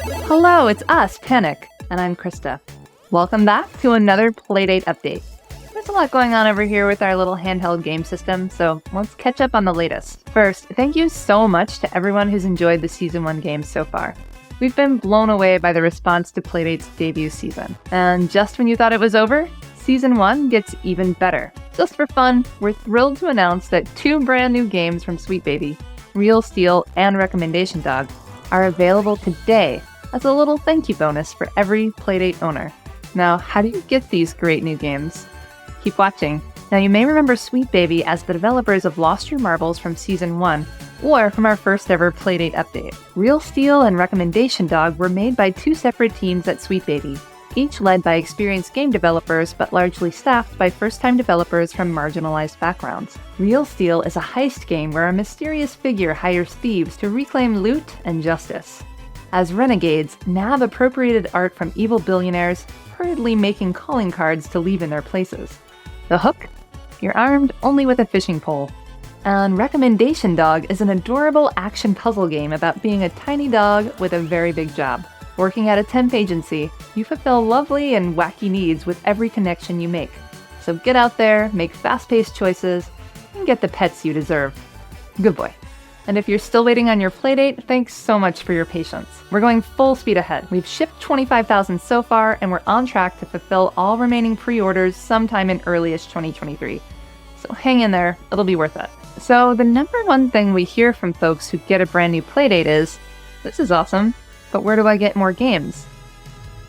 Hello, it's us, Panic, and I'm Krista. Welcome back to another Playdate update. There's a lot going on over here with our little handheld game system, so let's catch up on the latest. First, thank you so much to everyone who's enjoyed the Season 1 games so far. We've been blown away by the response to Playdate's debut season. And just when you thought it was over, Season 1 gets even better. Just for fun, we're thrilled to announce that 2 brand new games from Sweet Baby, Real Steel and Recommendation Dog, are available today as a little thank you bonus for every Playdate owner. Now, how do you get these great new games? Keep watching. Now, you may remember Sweet Baby as the developers of Lost Your Marbles from Season 1, or from our first ever Playdate update. Real Steel and Recommendation Dog were made by 2 separate teams at Sweet Baby, each led by experienced game developers but largely staffed by first-time developers from marginalized backgrounds. Real Steel is a heist game where a mysterious figure hires thieves to reclaim loot and justice. As renegades, nab appropriated art from evil billionaires, hurriedly making calling cards to leave in their places. The hook? You're armed only with a fishing pole. And Recommendation Dog is an adorable action puzzle game about being a tiny dog with a very big job. Working at a temp agency, you fulfill lovely and wacky needs with every connection you make. So get out there, make fast-paced choices, and get the pets you deserve. Good boy. And if you're still waiting on your Playdate, thanks so much for your patience. We're going full speed ahead. We've shipped 25,000 so far, and we're on track to fulfill all remaining pre-orders sometime in early-ish 2023. So hang in there, it'll be worth it. So the number one thing we hear from folks who get a brand new Playdate is, this is awesome, but where do I get more games?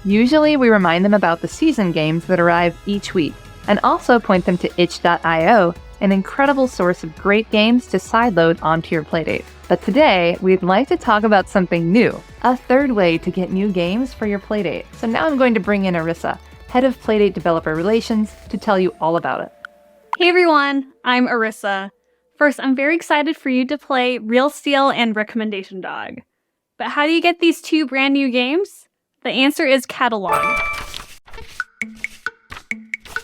Usually we remind them about the season games that arrive each week, and also point them to itch.io, an incredible source of great games to sideload onto your Playdate. But today, we'd like to talk about something new, a third way to get new games for your Playdate. So now I'm going to bring in Arissa, head of Playdate Developer Relations, to tell you all about it. Hey everyone, I'm Arissa. First, I'm very excited for you to play Real Steel and Recommendation Dog. But how do you get these 2 brand new games? The answer is Catalog,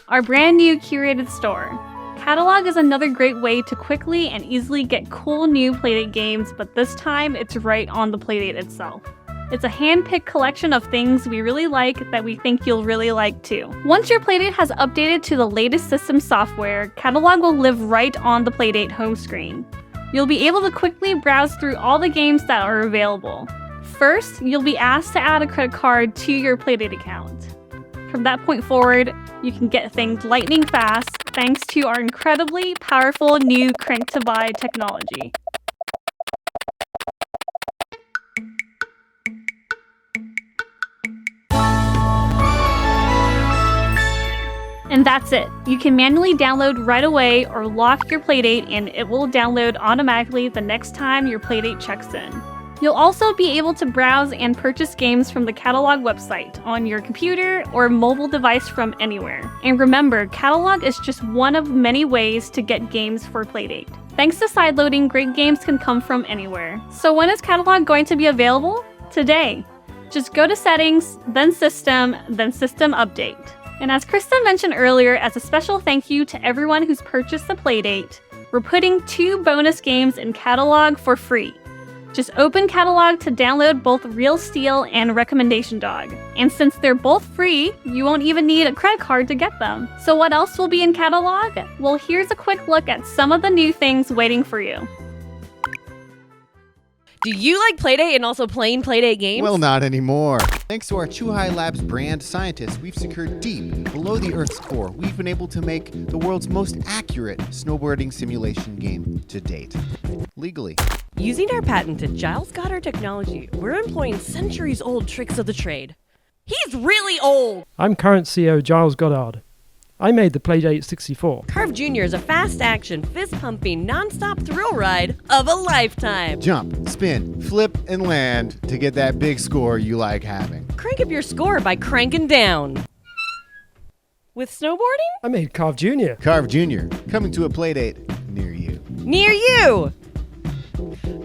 our brand new curated store. Catalog is another great way to quickly and easily get cool new Playdate games, but this time it's right on the Playdate itself. It's a hand-picked collection of things we really like that we think you'll really like too. Once your Playdate has updated to the latest system software, Catalog will live right on the Playdate home screen. You'll be able to quickly browse through all the games that are available. First, you'll be asked to add a credit card to your Playdate account. From that point forward, you can get things lightning fast thanks to our incredibly powerful new crank-to-buy technology. And that's it. You can manually download right away or lock your Playdate and it will download automatically the next time your Playdate checks in. You'll also be able to browse and purchase games from the Catalog website on your computer or mobile device from anywhere. And remember, Catalog is just one of many ways to get games for Playdate. Thanks to sideloading, great games can come from anywhere. So when is Catalog going to be available? Today. Just go to Settings, then System Update. And as Krista mentioned earlier, as a special thank you to everyone who's purchased the Playdate, we're putting 2 bonus games in Catalog for free. Just open Catalog to download both Real Steel and Recommendation Dog. And since they're both free, you won't even need a credit card to get them. So what else will be in Catalog? Well, here's a quick look at some of the new things waiting for you. Do you like Playdate and also playing Playdate games? Well, not anymore. Thanks to our Chuhai Labs brand scientists, we've secured deep below the Earth's core. We've been able to make the world's most accurate snowboarding simulation game to date. Legally. Using our patented Giles Goddard technology, we're employing centuries-old tricks of the trade. He's really old! I'm current CEO Giles Goddard. I made the Playdate 64. Carve Jr. is a fast-action, fist-pumping, non-stop thrill ride of a lifetime. Jump, spin, flip, and land to get that big score you like having. Crank up your score by cranking down. With snowboarding? I made Carve Jr. Carve Jr. coming to a Playdate near you. Near you!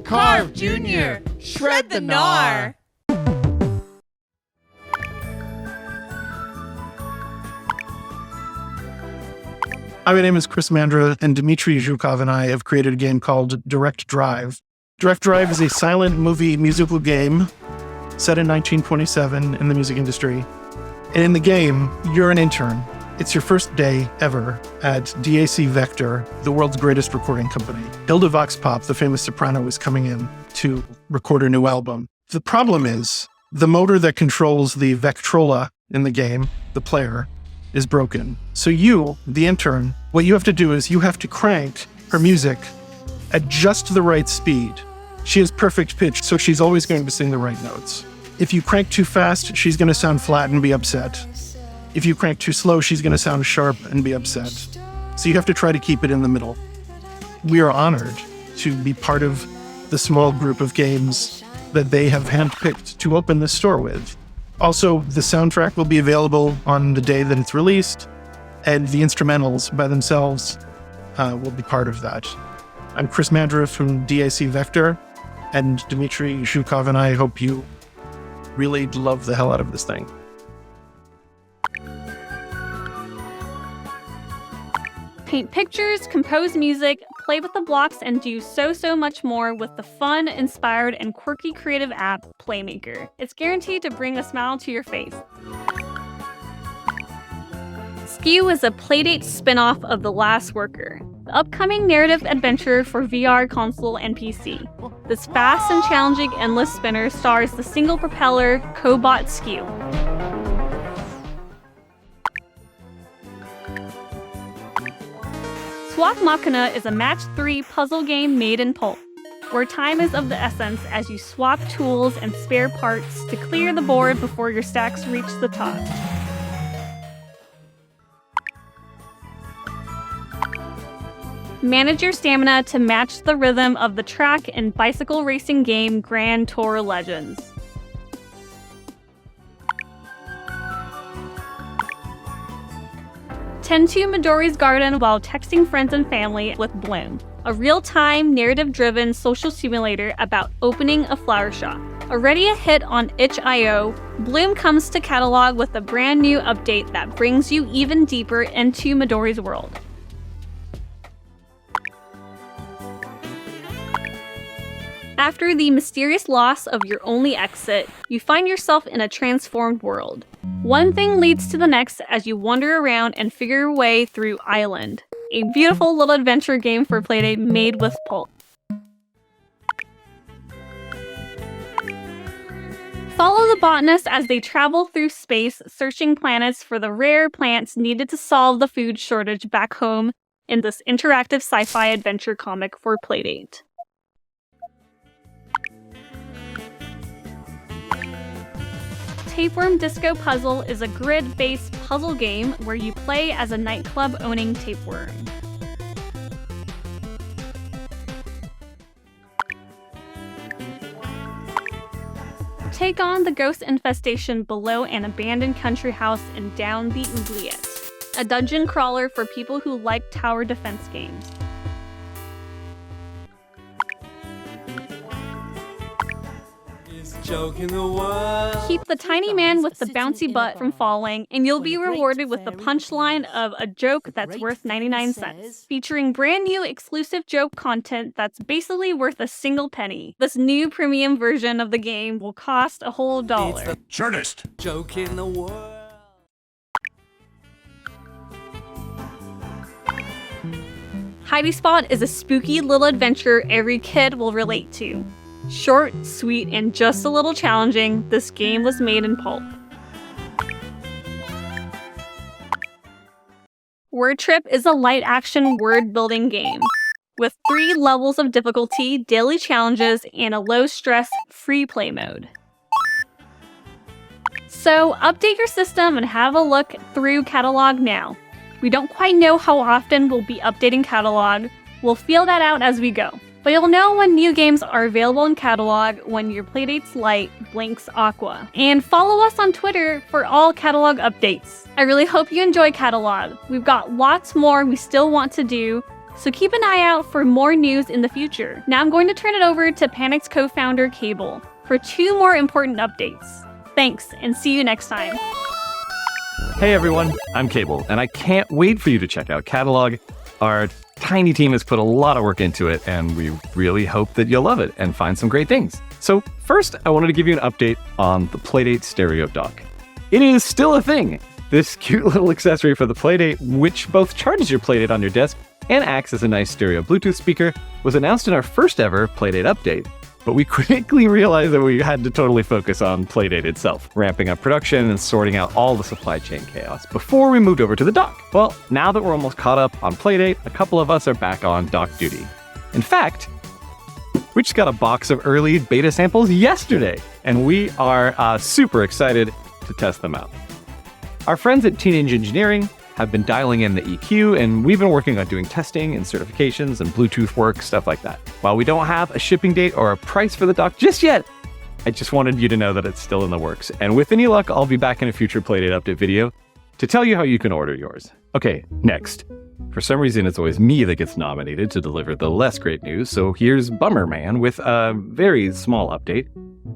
Carve Jr. Shred the gnar! Hi, my name is Chris Mandra, and Dmitry Zhukov and I have created a game called Direct Drive. Direct Drive is a silent movie musical game set in 1927 in the music industry. And in the game, you're an intern. It's your first day ever at DAC Vector, the world's greatest recording company. Hilda Voxpop, the famous soprano, is coming in to record a new album. The problem is, the motor that controls the Vectrola in the game, the player, is broken. So you, the intern, what you have to do is you have to crank her music at just the right speed. She has perfect pitch, so she's always going to sing the right notes. If you crank too fast, she's going to sound flat and be upset. If you crank too slow, she's going to sound sharp and be upset. So you have to try to keep it in the middle. We are honored to be part of the small group of games that they have handpicked to open this store with. Also, the soundtrack will be available on the day that it's released, and the instrumentals by themselves will be part of that. I'm Chris Mandra from DAC Vector, and Dmitry Zhukov and I hope you really love the hell out of this thing. Paint pictures, compose music, play with the blocks, and do so much more with the fun, inspired, and quirky creative app, Playmaker. It's guaranteed to bring a smile to your face. Skew is a Playdate spin-off of The Last Worker, the upcoming narrative adventure for VR, console, and PC. This fast and challenging endless spinner stars the single-propeller cobot Skew. Swap Machina is a match 3 puzzle game made in pulp, where time is of the essence as you swap tools and spare parts to clear the board before your stacks reach the top. Manage your stamina to match the rhythm of the track in bicycle racing game Grand Tour Legends. Tend to Midori's garden while texting friends and family with Bloom, a real-time, narrative-driven social simulator about opening a flower shop. Already a hit on itch.io, Bloom comes to catalog with a brand new update that brings you even deeper into Midori's world. After the mysterious loss of your only exit, you find yourself in a transformed world. One thing leads to the next as you wander around and figure your way through Island, a beautiful little adventure game for Playdate made with pulp. Follow the botanists as they travel through space, searching planets for the rare plants needed to solve the food shortage back home in this interactive sci-fi adventure comic for Playdate. Tapeworm Disco Puzzle is a grid-based puzzle game where you play as a nightclub-owning tapeworm. Take on the ghost infestation below an abandoned country house and down the oubliette, a dungeon crawler for people who like tower defense games. Keep the tiny man with the bouncy butt from falling, and you'll be rewarded with the punchline of a joke that's worth 99 cents, featuring brand new exclusive joke content that's basically worth a single penny. This new premium version of the game will cost a whole $1. It's the shortest joke in the world. Heidi Spot is a spooky little adventure every kid will relate to. Short, sweet, and just a little challenging, this game was made in pulp. Word Trip is a light-action word-building game with 3 levels of difficulty, daily challenges, and a low-stress, free play mode. So, update your system and have a look through Catalog now. We don't quite know how often we'll be updating Catalog. We'll feel that out as we go. But you'll know when new games are available in Catalog when your Playdate's light blinks aqua. And follow us on Twitter for all Catalog updates. I really hope you enjoy Catalog. We've got lots more we still want to do, so keep an eye out for more news in the future. Now I'm going to turn it over to Panic's co-founder, Cable, for 2 more important updates. Thanks, and see you next time. Hey everyone, I'm Cable, and I can't wait for you to check out Catalog. Our tiny team has put a lot of work into it, and we really hope that you'll love it and find some great things. So first, I wanted to give you an update on the Playdate stereo dock. It is still a thing. This cute little accessory for the Playdate, which both charges your Playdate on your desk and acts as a nice stereo Bluetooth speaker, was announced in our first ever Playdate update. But we quickly realized that we had to totally focus on Playdate itself, ramping up production and sorting out all the supply chain chaos before we moved over to the dock. Well, now that we're almost caught up on Playdate, a couple of us are back on dock duty. In fact, we just got a box of early beta samples yesterday, and we are super excited to test them out. Our friends at Teenage Engineering have been dialing in the EQ, and we've been working on doing testing and certifications and Bluetooth work, stuff like that. While we don't have a shipping date or a price for the dock just yet, I just wanted you to know that it's still in the works. And with any luck, I'll be back in a future Playdate update video to tell you how you can order yours. Okay, next. For some reason, it's always me that gets nominated to deliver the less great news, so here's Bummer Man with a very small update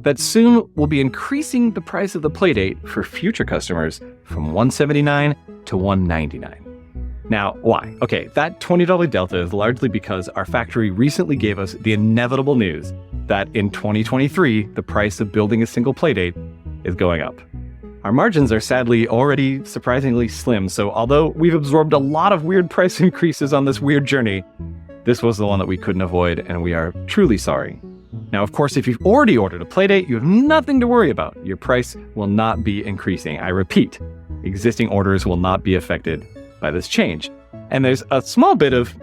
that soon will be increasing the price of the Playdate for future customers from $179 to $199. Now, why? Okay, that $20 delta is largely because our factory recently gave us the inevitable news that in 2023, the price of building a single Playdate is going up. Our margins are sadly already surprisingly slim, so although we've absorbed a lot of weird price increases on this weird journey, this was the one that we couldn't avoid, and we are truly sorry. Now, of course, if you've already ordered a Playdate, you have nothing to worry about. Your price will not be increasing. I repeat, existing orders will not be affected by this change. And there's a small bit of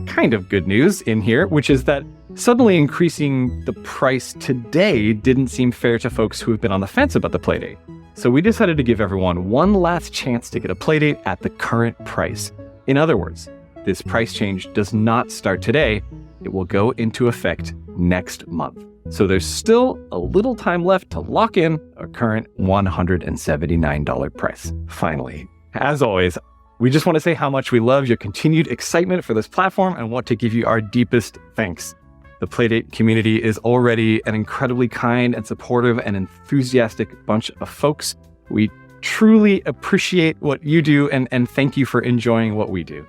kind of good news in here, which is that suddenly increasing the price today didn't seem fair to folks who have been on the fence about the Playdate. So we decided to give everyone one last chance to get a Playdate at the current price. In other words, this price change does not start today. It will go into effect next month. So there's still a little time left to lock in a current $179 price. Finally, as always, we just want to say how much we love your continued excitement for this platform and want to give you our deepest thanks. The Playdate community is already an incredibly kind and supportive and enthusiastic bunch of folks. We truly appreciate what you do and thank you for enjoying what we do.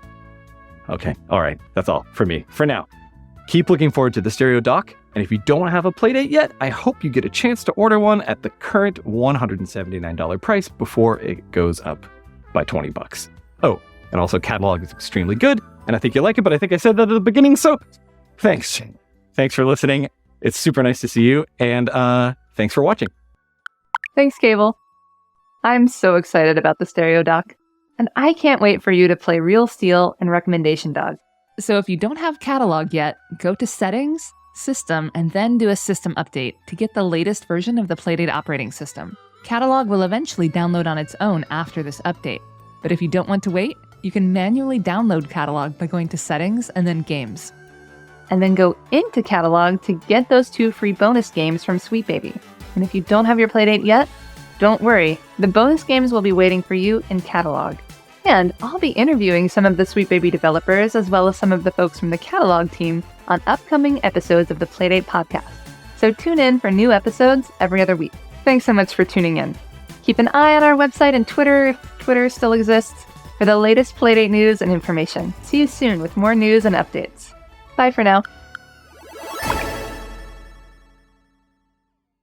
Okay, all right, that's all for me for now. Keep looking forward to the stereo dock, and if you don't have a Playdate yet, I hope you get a chance to order one at the current $179 price before it goes up by $20. Oh, and also catalog is extremely good, and I think you like it, but I think I said that at the beginning, so thanks. Thanks for listening. It's super nice to see you, and thanks for watching. Thanks, Cable. I'm so excited about the stereo dock, and I can't wait for you to play Real Steel and Recommendation Dog. So if you don't have catalog yet, go to Settings, System, and then do a system update to get the latest version of the Playdate operating system. Catalog will eventually download on its own after this update, but if you don't want to wait, you can manually download Catalog by going to Settings and then Games. And then go into Catalog to get those 2 free bonus games from Sweet Baby. And if you don't have your Playdate yet, don't worry, the bonus games will be waiting for you in Catalog. And I'll be interviewing some of the Sweet Baby developers as well as some of the folks from the Catalog team on upcoming episodes of the Playdate podcast. So tune in for new episodes every other week. Thanks so much for tuning in. Keep an eye on our website and Twitter, if Twitter still exists, for the latest Playdate news and information. See you soon with more news and updates. Bye for now.